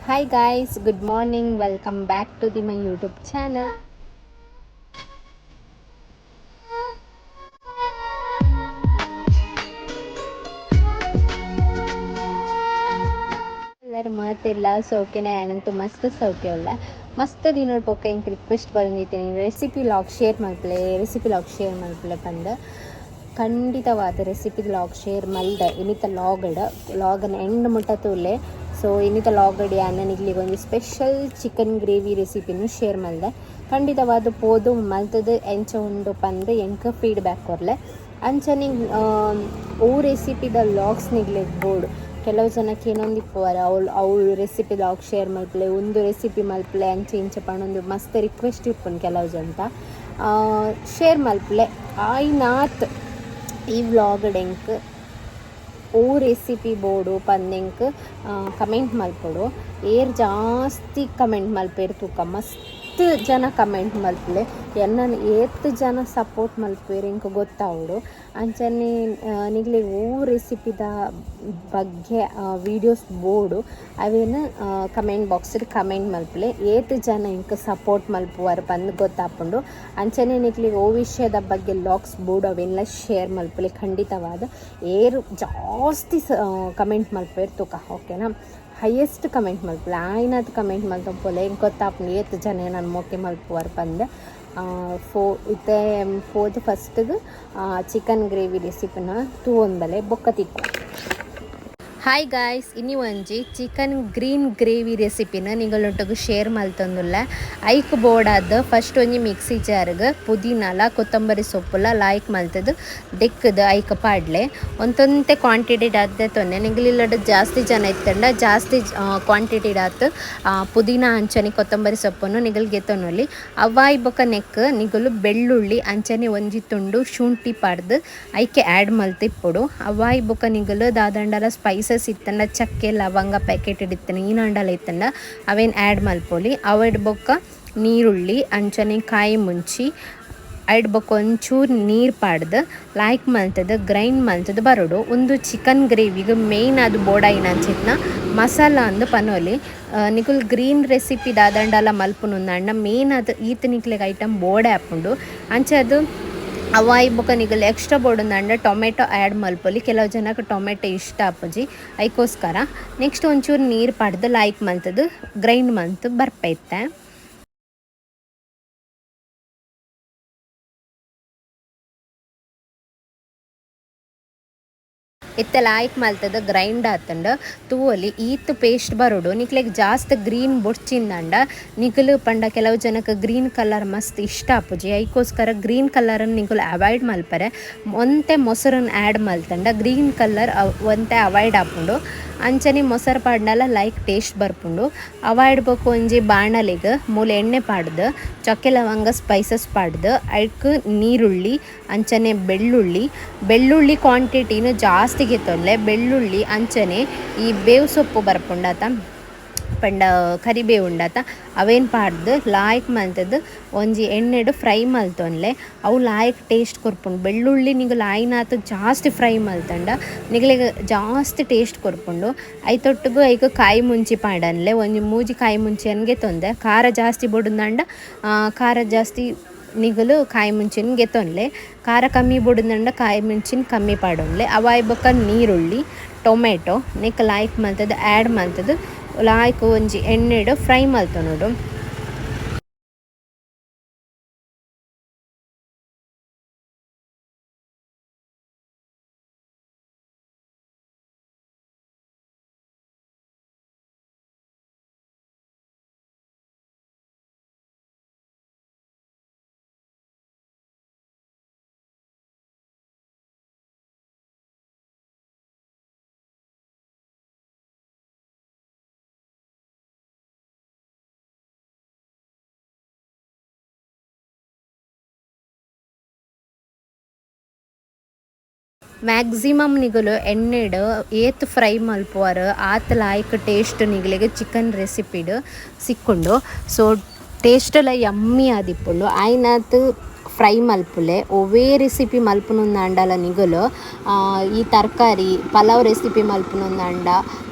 Hi guys, good morning. Welcome back to my YouTube channel. ಎಲ್ಲರೂ ಮಾತಿಲ್ಲ ಸೌಖ್ಯನೇ ಏನಂತೂ ಮಸ್ತ್ ಸೌಖ್ಯ ಇಲ್ಲ ಮಸ್ತ್ ದಿನ ಪೊಕ್ಕ ಹಿಂಗೆ ರಿಕ್ವೆಸ್ಟ್ ಬಂದಿದ್ದೀನಿ ರೆಸಿಪಿ ಲಾಗ್ ಶೇರ್ ಮಾಡ್ಕೊಳ್ಳೆ ಬಂದು ಖಂಡಿತವಾದ ರೆಸಿಪಿ ಲಾಗ್ ಶೇರ್ ಮಲ್ದೆ ಇನ್ನಿತ ಲಾಗನ ಎಂಡ್ ಮುಟ್ಟ ತೂಲೆ ಸೊ ಇನ್ನಿತ ಲಾಗಡಿ ಅನ್ನನಿಗ್ಲಿಗೆ ಒಂದು ಸ್ಪೆಷಲ್ ಚಿಕನ್ ಗ್ರೇವಿ ರೆಸಿಪಿನೂ ಶೇರ್ ಮಲ್ದೆ ಖಂಡಿತವಾದ ಪೋದು ಮಲ್ತದು ಎಂಚ ಉಂಡು ಪಂದು ಎಂಕ ಫೀಡ್ಬ್ಯಾಕ್ ಕೊರಲೆ ಅಂಚನೆ ಓ ರೆಸಿಪಿದ ಲಾಗ್ಸ್ ನಿಗ್ಲಿಗೆ ಬೋರ್ಡು ಕೆಲವು ಜನಕ್ಕೆ ಏನೊಂದು ಇಪ್ಪುವರ ಅವಳು ರೆಸಿಪಿ ಲಾಗ್ ಶೇರ್ ಮಲ್ಪಲೆ ಒಂದು ರೆಸಿಪಿ ಮಲ್ಪಲೆ ಅಂಚೆ ಇಂಚೆ ಪಣ್ಣೊಂದು ಮಸ್ತ್ ರಿಕ್ವೆಸ್ಟ್ ಇಪ್ಪುನು ಕೆಲವು ಜನತ ಶೇರ್ ಮಲ್ಪಲೆ ಆಯ್ನಾತ್ ಈ ವ್ಲಾಗಡೆಂಕ್ ಓ ರೆಸಿಪಿ ಬೋರ್ಡು ಪಂದೆಂಕ್ ಕಮೆಂಟ್ ಮಲ್ಪೊಡು ಏರ್ ಜಾಸ್ತಿ ಕಮೆಂಟ್ ಮಲ್ಪೇರು ತೂಕ ಮಸ್ತ್ ಜನ ಕಮೆಂಟ್ ಮಲ್ಪಲೆ ಎನ್ನನ್ನು ಏತ್ ಜನ ಸಪೋರ್ಟ್ ಮಲ್ಪೇರು ಇಂಕ ಗೊತ್ತಾವಡು ಅಂಚನೆ ನಿಗ್ಲಿ ಓ ರೆಸಿಪಿದ ಬಗ್ಗೆ ವೀಡಿಯೋಸ್ ಬೋರ್ಡು ಅವೇನು ಕಮೆಂಟ್ ಬಾಕ್ಸಲ್ಲಿ ಕಮೆಂಟ್ ಮಲ್ಪಲೆ ಏತ್ ಜನ ಇಂಕ ಸಪೋರ್ಟ್ ಮಲ್ಪುವರು ಬಂದು ಗೊತ್ತಾಪುಂಡು ಅಂಚನೆ ನಿಗ್ಲಿ ಓ ವಿಷಯದ ಬಗ್ಗೆ ಲಾಗ್ಸ್ ಬೋರ್ಡು ಅವೆಲ್ಲ ಶೇರ್ ಮಲ್ಪಲೆ ಖಂಡಿತವಾದ ಏರು ಜಾಸ್ತಿ ಕಮೆಂಟ್ ಮಲ್ಪೇರು ತೂಕ ಓಕೆನಾ ಹೈಯೆಸ್ಟ್ ಕಮೆಂಟ್ ಮಲ್ಪಲೆ ಆಯ್ನದು ಕಮೆಂಟ್ ಮಲ್ತಂಪೋಲೆ ಹೆಂಗೆ ಗೊತ್ತಾಪುಂಡು ಏತ್ ಜನ ನಾನು ಮೊಕ್ಕೆ ಮಲ್ಪುವರು ಬಂದು ಫೋರ್ತ್ ಫಸ್ಟ್ದು ಚಿಕನ್ ಗ್ರೇವಿ ರೆಸಿಪಿನ ತೂವೊಂದಲೆ ಬೊಕ್ಕ ತಿಕ್ಕು. ಹಾಯ್ ಗಾಯ್ಸ್ ಇನ್ನಿ ಒಂಜಿ ಚಿಕನ್ ಗ್ರೀನ್ ಗ್ರೇವಿ ರೆಸಿಪಿನ ನಿಗಳೊಟ್ಟಿಗೆ ಶೇರ್ ಮಲ್ತಂದುಲ್ಲ ಐಕ್ ಬೋರ್ಡಾದ ಫಸ್ಟ್ ಒಂಜಿ ಮಿಕ್ಸಿ ಜಾರ್ಗೆ ಪುದೀನಲ ಕೊತ್ತಂಬರಿ ಸೊಪ್ಪುಲ ಲಾಯ್ಕ್ ಮಲ್ತದು ದೆಕ್ಕದು ಐಕ್ ಪಾಡ್ಲೆ ಒಂತೊಂತೆ ಕ್ವಾಂಟಿಟಿ ಆದ ತೊಂದೆ ನಿಗಲಿಲ್ಲದ ಜಾಸ್ತಿ ಜನ ಇತ್ತಂಡ ಜಾಸ್ತಿ ಕ್ವಾಂಟಿಟಿ ಆತು ಪುದೀನ ಅಂಚನೆ ಕೊತ್ತಂಬರಿ ಸೊಪ್ಪನ್ನು ನಿಗಲ್ಗೆ ತೊನ್ನೊಲಿ ಅವಾಯ್ ಬೊಕ ನೆಕ್ ನಿಗಲು ಬೆಳ್ಳುಳ್ಳಿ ಅಂಚನೆ ಒಂಜಿ ತುಂಡು ಶುಂಠಿ ಪಾಡ್ದು ಐಕೆ ಆ್ಯಡ್ ಮಲ್ತಿಪ್ಪುಡು ಅವಾಯ್ ಬೊಕ ನಿಗಲು ದಾದಂಡಲ ಸ್ಪೈಸಸ್ ಇತ್ತಂಡ ಚಕ್ಕೆ ಲವಂಗ ಪ್ಯಾಕೆಟ್ ಇಡಿತ್ತಂಡ ಈನಂಡಲ ಇತ್ತಂಡ ಅವೇನು ಆ್ಯಡ್ ಮಲ್ಪೊಲಿ ಅವಡ್ ಬೊಕ್ಕ ನೀರುಳ್ಳಿ ಅಂಚನೆ ಕಾಯಿ ಮುಂಚಿ ಐಡ್ ಬೊಕ್ಕ ಒಂಚೂರು ನೀರು ಪಾಡ್ದು ಲಾಯ್ಕ್ ಮಲ್ತದ ಗ್ರೈಂಡ್ ಮಲ್ತದ ಬರೋಡು ಒಂದು ಚಿಕನ್ ಗ್ರೇವಿಗೆ ಮೇಯ್ನ್ ಅದು ಬೋಡಾಯಿನ ಅಂಚಿತ್ನ ಮಸಾಲ ಅಂದು ಪನೋಲಿ ನಿಕುಲ್ ಗ್ರೀನ್ ರೆಸಿಪಿ ದಾದಂಡಲ ಮಲ್ಪುನುಂದಂಡ ಮೇಯ್ನ್ ಅದು ಈತ ನಿಕ್ಲೆಗ್ ಐಟಮ್ ಬೋಡೆ ಹಾಪುಂಡು ಅಂಚೆ ಅದು ಅವಾಯಿ ಬೊಕ ನಿಗಲ್ ಎಕ್ಸ್ಟ್ರಾ ಬೋಡಂದಂಡ ಟೊಮೆಟೊ ಆ್ಯಡ್ ಮಲ್ಪೊಲಿ ಕೆಲವು ಜನಕ್ಕೆ ಟೊಮೆಟೊ ಇಷ್ಟ ಆಪುಜಿ ಐಕೋಸ್ಕರ ನೆಕ್ಸ್ಟ್ ಒಂಚೂರು ನೀರು ಪಾಡ್ದು ಲಾಯ್ಕ್ ಮಲ್ತದು ಗ್ರೈಂಡ್ ಮಲ್ತು ಬರ್ಪೈತೆ ಇತ್ತ ಲಾಯ್ಕ್ ಮಲ್ತದ ಗ್ರೈಂಡ್ ಆತಂಡ ತೂವಲಿ ಈತ್ ಪೇಸ್ಟ್ ಬರೋಡು ನಿಕ್ಲೆಗ್ ಜಾಸ್ತಿ ಗ್ರೀನ್ ಬೊಡ್ಚಿಂದಂಡ ನಿಗಲು ಪಂಡ ಕೆಲವು ಜನಕ್ಕೆ ಗ್ರೀನ್ ಕಲರ್ ಮಸ್ತ್ ಇಷ್ಟ ಆಪುಜಿ ಐಕೋಸ್ಕರ ಗ್ರೀನ್ ಕಲರನ್ನು ನಿಗಲು ಅವಾಯ್ಡ್ ಮಲ್ಪರೆ ಒಂತೆ ಮೊಸರನ್ನು ಆ್ಯಡ್ ಮಲ್ತಂಡ ಗ್ರೀನ್ ಕಲರ್ ಒಂತೆ ಅವಾಯ್ಡ್ ಆಪುಂಡು ಅಂಚನೆ ಮೊಸರು ಪಾಡ್ನಲ ಲೈಕ್ ಟೇಸ್ಟ್ ಬರ್ಪುಂಡು ಅವಾಯ್ಡ್ ಬೇಕು ಒಂಜಿ ಬಾಣಲೆಗ್ ಮೂಲೆ ಎಣ್ಣೆ ಪಾಡ್ದು ಚಕ್ಕೆ ಲವಂಗ ಸ್ಪೈಸಸ್ ಪಾಡ್ದು ಐಕ್ ನೀರುಳ್ಳಿ ಅಂಚನೆ ಬೆಳ್ಳುಳ್ಳಿ ಕ್ವಾಂಟಿಟಿನೂ ಜಾಸ್ತಿಗೆ ತೊಲ್ಲೆ ಬೆಳ್ಳುಳ್ಳಿ ಅಂಚನೆ ಈ ಬೇವು ಸೊಪ್ಪು ಬರ್ಪುಂಡಾತ ಪಂಡ ಕರಿಬೇವು ಉಂಡಾತ ಅವೇನು ಪಾಡ್ದು ಲಾಯ್ಕ್ ಮಲ್ತದ್ದು ಒಂಜಿ ಎಣ್ಣೆಡು ಫ್ರೈ ಮಲ್ತೊನ್ಲೆ ಅವು ಲಾಯ್ಕ್ ಟೇಸ್ಟ್ ಕೊರ್ಪುಂಡು ಬೆಳ್ಳುಳ್ಳಿ ನಿಗಲು ಆಯ್ನಾತು ಜಾಸ್ತಿ ಫ್ರೈ ಮಲ್ತಂಡ ನಿಗಲಿಗೆ ಜಾಸ್ತಿ ಟೇಸ್ಟ್ ಕೊರ್ಪುಂಡು ಐತೊಟ್ಟಿಗೂ ಐಕ ಕಾಯಿ ಮುಂಚಿ ಪಾಡನ್ಲೆ ಒಂಜಿ ಮೂಜಿ ಕಾಯಿ ಮುಂಚಿ ಅನ್ಗೆ ತೊಂದೆ ಖಾರ ಜಾಸ್ತಿ ಬೊಡುಂದಂಡ ಖಾರ ಜಾಸ್ತಿ ನಿಗಲು ಕಾಯಿ ಮುಂಚಿನ ಗೆತ್ತೊನ್ಲೆ ಖಾರ ಕಮ್ಮಿ ಬೊಡುಂದಂಡ ಕಾಯಿ ಮುಂಚಿನ ಕಮ್ಮಿ ಪಾಡೊನ್ಲೆ ಅವಾಯ್ ಬೊಕ್ಕ ನೀರುಳ್ಳಿ ಟೊಮೆಟೊ ನೆಕ್ ಲಾಯ್ಕ್ ಮಲ್ತದ್ದು ಆ್ಯಡ್ ಮಲ್ತದ್ದು ಲಾಯ್ಕ್ ಒಂಜಿ ಎಣ್ಣೆಡು ಫ್ರೈ ಮಲ್ತೊನೋಡು ಮ್ಯಾಕ್ಸಿಮಮ್ ನಿಗಲು ಎಣ್ಣೆಡು ಏತ್ ಫ್ರೈ ಮಲ್ಪುವರು ಆತ ಲಾಯ್ಕ್ ಟೇಸ್ಟ್ ನಿಗಲಿಗೆ ಚಿಕನ್ ರೆಸಿಪಿಡು ಸಿಕ್ಕುಂಡು ಸೊ ಟೇಸ್ಟೆಲ್ಲ ಯಮ್ಮಿ ಆದಿಪ್ಪುಂಡು ಆಯ್ನಾತ್ ಫ್ರೈ ಮಲ್ಪುಲೆ ಒವೇ ರೆಸಿಪಿ ಮಲ್ಪುನೊಂದು ಅಂಡಲ ನಿಗುಲು ಈ ತರಕಾರಿ ಪಲಾವ್ ರೆಸಿಪಿ ಮಲ್ಪುನೊಂದು ಅಂಡ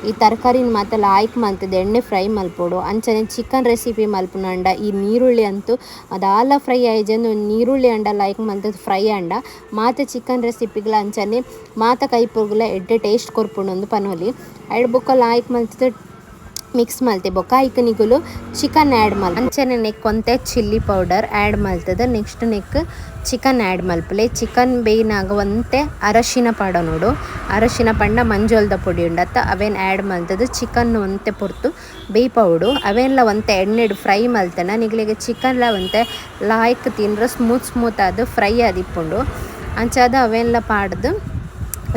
ಈ ತರಕಾರಿನ ಮಾತ್ರ ಲಾಯ್ಕ್ ಮಲ್ತದೆ ಎಣ್ಣೆ ಫ್ರೈ ಮಲ್ಪೋಡು ಅಂಚನೆ ಚಿಕನ್ ರೆಸಿಪಿ ಮಲ್ಪುನಂಡ ಈ ನೀರುಳ್ಳಿ ಅಂತೂ ಅದಾಲ ಫ್ರೈ ಆಯ್ಜಂದು ನೀರುಳ್ಳಿ ಅಂಡ ಲಾಯ್ಕ್ ಮಲ್ತದ ಫ್ರೈ ಅಂಡ ಮಾತ ಚಿಕನ್ ರೆಸಿಪಿಗಳ ಅಂಚನೆ ಮಾತ ಕೈಪುರ್ಗುಲ ಎಡ್ಡೆ ಟೇಸ್ಟ್ ಕೊರ್ಪುಂಡು ಪನೋಲಿ ಐಡ್ ಬೊಕ್ಕ ಲಾಯ್ಕ್ ಮಲ್ತದ ಮಿಕ್ಸ್ ಮಲ್ತೆ ಬೊಕ್ಕ ಐಕ್ ನಿಗುಲು ಚಿಕನ್ ಆ್ಯಡ್ ಮಲ್ ಅಂಚನೆ ನೆಕ್ ಒಂತೆ ಚಿಲ್ಲಿ ಪೌಡರ್ ಆ್ಯಡ್ ಮಲ್ತದ ನೆಕ್ಸ್ಟ್ ನೆಕ್ ಚಿಕನ್ ಆ್ಯಡ್ ಮಲ್ಪಲೆ ಚಿಕನ್ ಬೇಯ್ನಾಗ ಒಂತೆ ಅರಶಿನ ಪಾಡ ನೋಡು ಅರಶಿನ ಪಂಡ ಮಂಜೋಲ್ದ ಪುಡಿ ಉಂಡತ್ತ ಅವೇನು ಆ್ಯಡ್ ಮಲ್ತದ ಚಿಕನ್ ಒಂತೆ ಪೊರ್ತು ಬೇಯ್ಪವುಡು ಅವೆಲ್ಲ ಒಂತೆ ಎಣ್ಣೆಡು ಫ್ರೈ ಮಲ್ತನ ನಿಗ್ಲಿಗೆ ಚಿಕನ್ಲ ಒಂತೆ ಲಾಯ್ಕ್ ತಿನ್ರ ಸ್ಮೂತ್ ಆದ ಫ್ರೈ ಆದಿಪ್ಪುಂಡು ಅಂಚಾದ ಅವೆಲ್ಲ ಪಾಡ್ದು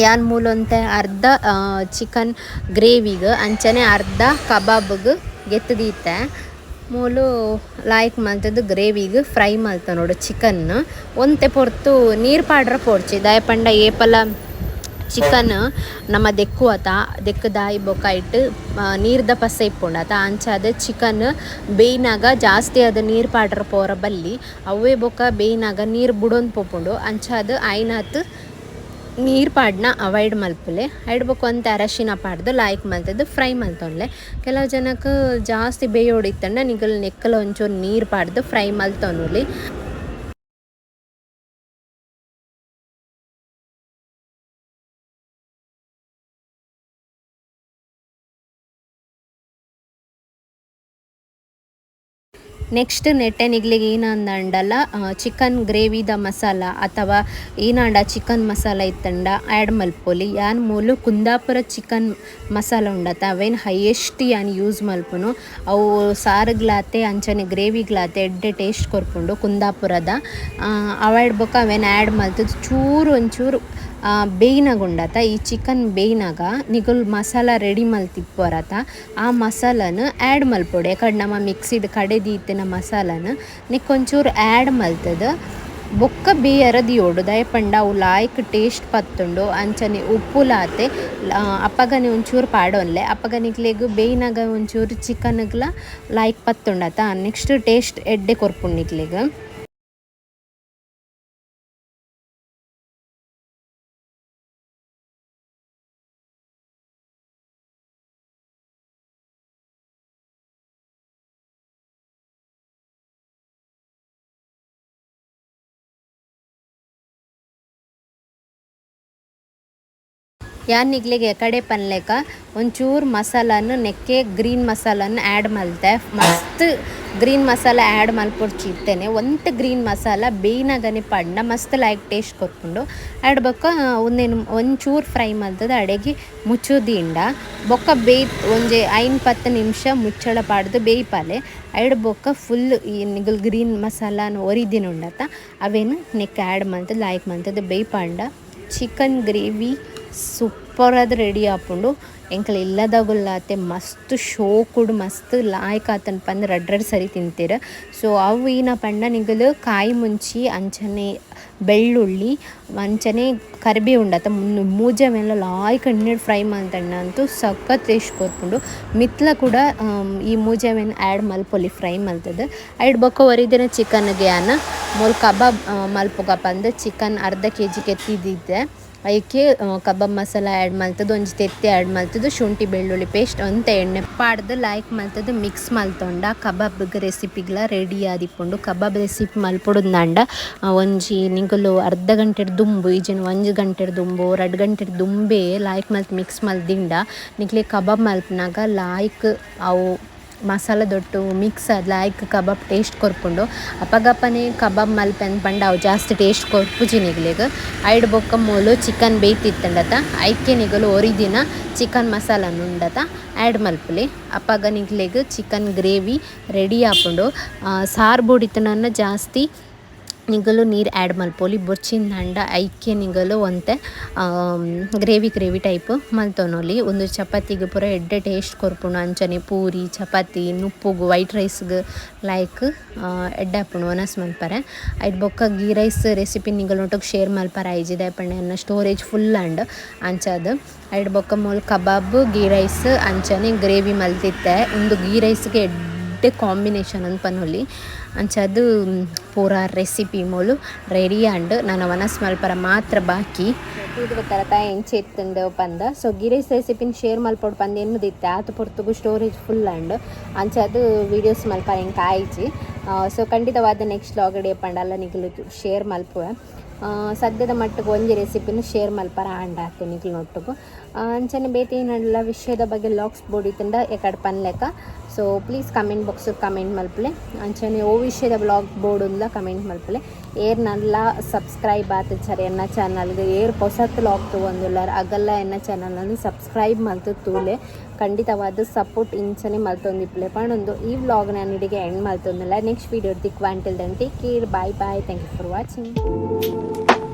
ಯಾನ್ ಮೂಲೊಂತೆ ಅರ್ಧ ಚಿಕನ್ ಗ್ರೇವಿಗೆ ಅಂಚನೆ ಅರ್ಧ ಕಬಾಬ್ಗೆ ಗೆತ್ತದೀತೆ ಮೂಲು ಲಾಯ್ಕ್ ಮಲ್ತದ್ದು ಗ್ರೇವಿಗೆ ಫ್ರೈ ಮಲ್ತ ನೋಡು ಚಿಕನ್ ಒಂತೆ ಪೊರ್ತು ನೀರು ಪಾಡ್ರ ಪೋಡ್ಚಿ ದಾಯ ಪಂಡ ಏಪಲ ಚಿಕನ್ ನಮ್ಮ ದೆಕ್ಕು ದಾಯಿ ಬೊಕ್ಕ ಇಟ್ಟು ನೀರ್ದ ಪಸ ಇಪ್ಪುಂಡತ ಅಂಚಾದ ಚಿಕನ್ ಬೇಯ್ನಾಗ ಜಾಸ್ತಿ ಅದು ನೀರು ಪಾಡ್ರ ಪೋರ ಬಲ್ಲಿ ಅವೇ ಬೊಕ್ಕ ಬೇಯ್ನಾಗ ನೀರು ಬುಡೊಂದು ಪೋಪುಂಡು ಅಂಚಾದ ಐನಾತ್ ನೀರು ಪಾಡ್ನ ಅವಾಯ್ಡ್ ಮಲ್ಪಲೆ ಐಡ್ಬೇಕು ಅಂತ ಅರಶಿನ ಪಾಡ್ದು ಲಾಯ್ಕ್ ಮಲ್ತದ್ದು ಫ್ರೈ ಮಲ್ತೊನ್ಲೆ ಕೆಲವು ಜನಕ್ಕೆ ಜಾಸ್ತಿ ಬೇಯೋಡಿತ್ತಂಡ ನಿಗಲ್ ನೆಕ್ಕಲ ಒಂಚೂರು ನೀರು ಪಾಡ್ದು ಫ್ರೈ ಮಲ್ತೊನ್ನುಲಿ ನೆಕ್ಸ್ಟ್ ನೆಟ್ಟೆನಿಗ್ಲಿಗೆ ಏನಂದಂಡಲ್ಲ ಚಿಕನ್ ಗ್ರೇವಿದ ಮಸಾಲ ಅಥವಾ ಏನಾಂಡ ಚಿಕನ್ ಮಸಾಲ ಇತ್ತಂಡ ಆ್ಯಡ್ ಮಲ್ಪೊಲಿ ಯಾನ್ ಮೂಲು ಕುಂದಾಪುರ ಚಿಕನ್ ಮಸಾಲ ಉಂಡತ ಅವೇನು ಹೈಯೆಸ್ಟ್ ಯಾನ್ ಯೂಸ್ ಮಲ್ಪುನು ಅವು ಸಾರುಗ್ಲಾತೆ ಅಂಚನೆ ಗ್ರೇವಿಗ್ಲಾತೆ ಎಡ್ಡೆ ಟೇಸ್ಟ್ ಕೊರ್ಪುಂಡು ಕುಂದಾಪುರದ ಅವಾಯ್ಡ್ ಬೊಕ್ಕ ಅವೇನು ಆ್ಯಡ್ ಮಲ್ತದ್ದು ಚೂರು ಒಂಚೂರು ಬೇಯ್ನಾಗ ಉಂಡತ ಈ ಚಿಕನ್ ಬೇಯ್ನಾಗ ನಿಗುಲ್ ಮಸಾಲ ರೆಡಿ ಮಲ್ತಿಪ್ಪರತ ಆ ಮಸಾಲನ ಆ್ಯಡ್ ಮಲ್ಪೊಡು ಯಾಕಂದ್ರೆ ನಮ್ಮ ಮಿಕ್ಸಿಡ್ ಕಡೆದೀತಿನ ಮಸಾಲನ ನಿಕ್ಕೊಂಚೂರು ಆ್ಯಡ್ ಮಲ್ತದ ಬೊಕ್ಕ ಬೇಯರದಿಯೋಡು ದಯಪಂಡ ಅವು ಲಾಯ್ಕ್ ಟೇಸ್ಟ್ ಪತ್ತುಂಡು ಅಂಚನೆ ಉಪ್ಪುಲಾತೆ ಅಪ್ಪಗನೆ ಒಂಚೂರು ಪಾಡೋನ್ಲೆ ಅಪ್ಪಗನಿಗ್ಲೆಗ್ ಬೇಯ್ನಾಗ ಒಂಚೂರು ಚಿಕನ್ಗ್ಲ ಲಾಯ್ಕ್ ಪತ್ತುಂಡತ ನೆಕ್ಸ್ಟ್ ಟೇಸ್ಟ್ ಎಡ್ಡೆ ಕೊರ್ಪುಂಡಿಗ್ಲೆಗ್ ಯಾನ್ ನಿಗ್ಲಿಗೆ ಕಡೆ ಪನ್ಲೆಕ ಒಂಚೂರು ಮಸಾಲನ್ನು ನೆಕ್ಕೆ ಗ್ರೀನ್ ಮಸಾಲನ್ನು ಆ್ಯಡ್ ಮಲ್ತೆ ಮಸ್ತ್ ಗ್ರೀನ್ ಮಸಾಲ ಆ್ಯಡ್ ಮಲ್ಪೊಡ್ಚಿತ್ತೇನೆ ಒಂತೆ ಗ್ರೀನ್ ಮಸಾಲ ಬೇಯ್ನಾಗನೆ ಪಂಡ ಮಸ್ತ್ ಲೈಕ್ ಟೇಸ್ಟ್ ಕೊರ್ಪುಂಡು ಆ್ಯಡ್ ಬೊಕ್ಕ ಒಂಚೂರು ಫ್ರೈ ಮಲ್ತದ ಅಡೆಗೆ ಮುಚ್ಚುದಿಂಡ ಬೊಕ್ಕ ಒಂಜೆ 5-10 ನಿಮಿಷ ಮುಚ್ಚಳ ಪಾಡ್ದು ಬೇಯ್ಪಾಲೆ ಐಡ್ ಬೊಕ್ಕ ಫುಲ್ ಈ ನಿಗಲ್ ಗ್ರೀನ್ ಮಸಾಲಾನ ಒರಿದಿನುಂಡತ ಅವೇನು ನೆಕ್ ಆ್ಯಡ್ ಮಲ್ತದ ಲಾಯ್ಕ್ ಮಲ್ತದ ಬೇಯ್ಪಾಂಡ ಚಿಕನ್ ಗ್ರೇವಿ ಸೂಪರಾದ ರೆಡಿ ಆಪುಂಡು ಎಂಕಲ್ ಇಲ್ಲದಾಗುಲ್ಲಾತೆ ಮಸ್ತ್ ಶೋಕುಡು ಮಸ್ತ್ ಲಾಯ್ಕ್ ಆತನ ಪಂದ್ ರಡ್ರಡ್ ಸರಿ ತಿಂತೀರ ಸೊ ಅವು ಏನ ಪಂಡ ನಿಗಲು ಕಾಯಿ ಮುಂಚಿ ಅಂಚನೆ ಬೆಳ್ಳುಳ್ಳಿ ಅಂಚನೆ ಕರಿಬೇ ಉಂಡತ ಮೂಜ ಮೇಲೆ ಲಾಯ್ಕ್ ಎಣ್ಣೆಡ್ ಫ್ರೈ ಮಲ್ತಣ್ಣ ಅಂತೂ ಸಖತ್ ಟೇಸ್ಟ್ ಕೊರ್ಪುಂಡು ಮಿತ್ಲ ಕೂಡ ಈ ಮೂಜವೆನ್ ಆ್ಯಡ್ ಮಲ್ಪೊಲಿ ಫ್ರೈ ಮಲ್ತದ ಐಡ್ ಬೊಕ್ಕ ಒರಿದಿನ ಚಿಕನ್ಗೆ ಅನ್ನ ಮೂಲ್ ಕಬಾಬ್ ಮಲ್ಪೊಗ ಪಂದ್ ಚಿಕನ್ ಅರ್ಧ kg ಕೆತ್ತಿದ್ದಿದ್ದೆ ಐಕೆ ಕಬಾಬ್ ಮಸಾಲ ಆ್ಯಡ್ ಮಲ್ತದ್ದು ಒಂಜಿ ತೆತ್ತೆ ಆ್ಯಡ್ ಮಲ್ತದ್ದು ಶುಂಠಿ ಬೆಳ್ಳುಳ್ಳಿ ಪೇಸ್ಟ್ ಒಂತೆ ಎಣ್ಣೆ ಪಾಡ್ದು ಲಾಯ್ಕ್ ಮಲ್ತದ್ದು ಮಿಕ್ಸ್ ಮಲ್ತೊಂಡ ಕಬಾಬ್ಗೆ ರೆಸಿಪಿಗ್ಲ ರೆಡಿ ಆದಿಪ್ಪುಂಡು ಕಬಾಬ್ ರೆಸಿಪಿ ಮಲ್ಪೊಡುಂದಾಂಡ ಒಂಜಿ ನಿಂಗಲು ಅರ್ಧ ಗಂಟೆಡ್ ದುಂಬು ಈಜಿನ 1 ಗಂಟೆಡ್ ದುಂಬು 2 ಗಂಟೆಡ್ ದುಂಬೆ ಲಾಯ್ಕ್ ಮಲ್ತ್ ಮಿಕ್ಸ್ ಮಲ್ದಿಂದ ನಿಕ್ಲೆ ಕಬಾಬ್ ಮಲ್ಪನಾಗ ಲಾಯ್ಕ್ ಅವು ಮಸಾಲ ದೊಟ್ಟು ಮಿಕ್ಸ್ ಆದ್ ಲಾಯ್ಕ್ ಕಬಾಬ್ ಟೇಸ್ಟ್ ಕೊರ್ಪುಂಡು ಅಪಗಪ್ಪನೆ ಕಬಾಬ್ ಮಲ್ಪೆನ್ ಪಂಡ ಅವು ಜಾಸ್ತಿ ಟೇಸ್ಟ್ ಕೊರ್ಪುಜಿ ನಿಗ್ಲೆಗ್ ಐಡ್ ಬೊಕ್ಕ ಮೂಲು ಚಿಕನ್ ಬೇಯ್ತಿತ್ತಂಡತ ಐಕೆ ನಿಗಲು ಒರಿದಿನ ಚಿಕನ್ ಮಸಾಲನ ಉಂಡತ ಆ್ಯಡ್ ಮಲ್ಪುಲೆ ಅಪ್ಪಗ ನಿಗ್ಲೆಗ್ ಚಿಕನ್ ಗ್ರೇವಿ ರೆಡಿ ಆಪುಂಡು ಸಾರು ಬೂಡಿತನನ್ನ ಜಾಸ್ತಿ ನಿಗಲು ನೀರು ಆ್ಯಡ್ ಮಲ್ಪೊಲಿ ಬೊರ್ಚಿನ ದಂಡ ಐಕೆ ನಿಗಲು ಒಂತೆ ಗ್ರೇವಿ ಟೈಪ್ ಮಲ್ತೊನೊಲಿ ಒಂದು ಚಪಾತಿಗೆ ಪೂರ ಎಡ್ಡೆ ಟೇಸ್ಟ್ ಕೊರ್ಪುಂಡು ಅಂಚನೆ ಪೂರಿ ಚಪಾತಿ ನುಪ್ಪುಗು ವೈಟ್ ರೈಸ್ಗೆ ಲೈಕ್ ಎಡ್ಡೆ ಆಪುಂಡು ಒನಸ್ ಮಲ್ಪರೆ ಐಟ್ ಬೊಕ್ಕ ಗೀ ರೈಸ್ ರೆಸಿಪಿ ನಿಗಲು ಒಟ್ಟಿಗೆ ಶೇರ್ ಮಲ್ಪರೆ ಐಜಿದೆ ಪಂಡೆ ಅನ್ನ ಸ್ಟೋರೇಜ್ ಫುಲ್ ಅಂಡ್ ಅಂಚದು ಐಟ್ ಬೊಕ್ಕ ಮೂಲ್ ಕಬಾಬ್ ಗೀ ರೈಸ್ ಅಂಚನೆ ಗ್ರೇವಿ ಮಲ್ತಿತ್ತೆ ಒಂದು ಗೀ ರೈಸ್ಗೆ ಎಡ್ಡೆ ಕಾಂಬಿನೇಷನ್ ಅಂತ ಪನ್ನೊಲಿ ಅಂಚದು ಪೂರ ರೆಸಿಪಿ ಮೂಲು ರೆಡಿ ಆಂಡ್ ನಾನು ವನಸ್ ಮಲ್ಪರ ಮಾತ್ರ ಬಾಕಿ ಇದು ತರತ ಎಂಚೆ ಎತ್ತಂಡು ಪಂದ ಸೊ ಗಿರೇಸ್ ರೆಸಿಪಿನ ಶೇರ್ ಮಲ್ಪೊಡು ಪಂದ ಎನ್ನುದಿತ್ತೆ ಆತು ಪೊರ್ತುಗು ಸ್ಟೋರೇಜ್ ಫುಲ್ ಆಂಡ್ ಅಂಚದು ವೀಡಿಯೋಸ್ ಮಲ್ಪರ ಹೆಂಗೆ ಆಯ್ಚಿ ಸೊ ಖಂಡಿತವಾದ ನೆಕ್ಸ್ಟ್ ಲಾಗಡೆ ಪಂಡಲ್ಲ ನಿಗಲು ಶೇರ್ ಮಲ್ಪುವೆ ಸದ್ಯದ ಮಟ್ಟಿಗೆ ಒಂಜಿ ರೆಸಿಪಿನ ಶೇರ್ ಮಲ್ಪರ ಆಂಡ್ ಹಾಕ್ತೆ ನಿಗ್ಲು ನೊಟ್ಟಿಗೂ ಅಂಚನೆ ಬೇತೇನಲ್ಲ ವಿಷಯದ ಬಗ್ಗೆ ಲಾಗ್ಸ್ ಬೋಡಿತಂಡ ಎಕಡೆ ಪನ್ಲೆಕ್ಕ so please comment box comment ಮಲ್ಪಲೆ ಅಂಚನೆ ಓ ವಿಷಯದ ಬ್ಲಾಗ್ ಬೋರ್ಡ್ ಉಂದ ಕಮೆಂಟ್ ಮಲ್ಪಲೆ ಏರ್ ನಲ್ಲ ಸಬ್ಸ್ಕ್ರೈಬ್ ಆತ ಸರಿ ಎನ್ನ ಚಾನಲ್ಗೆ ಏರ್ ಹೊಸತ್ತು ಲಾಗ್ ತೊಗೊಂದುಲ್ಲಾರ ಅಗಲ್ಲ ಎನ್ನ ಚಾನಲ್ನ ಸಬ್ಸ್ಕ್ರೈಬ್ ಮಲ್ತು ತೂಲೆ ಖಂಡಿತವಾದ ಸಪೋರ್ಟ್ ಇಂಚನೆ ಮಲ್ತೊಂದಿಪ್ಲೆ ಪಣೊಂದು ಈ ವ್ಲಾಗ್ ನಾನು ಇಡಿಗೆ ಎಂಡ್ ಮಲ್ತೊಂದಿಲ್ಲ ನೆಕ್ಸ್ಟ್ ವೀಡಿಯೋ ದಿಕ್ until then take care bye bye thank you for watching.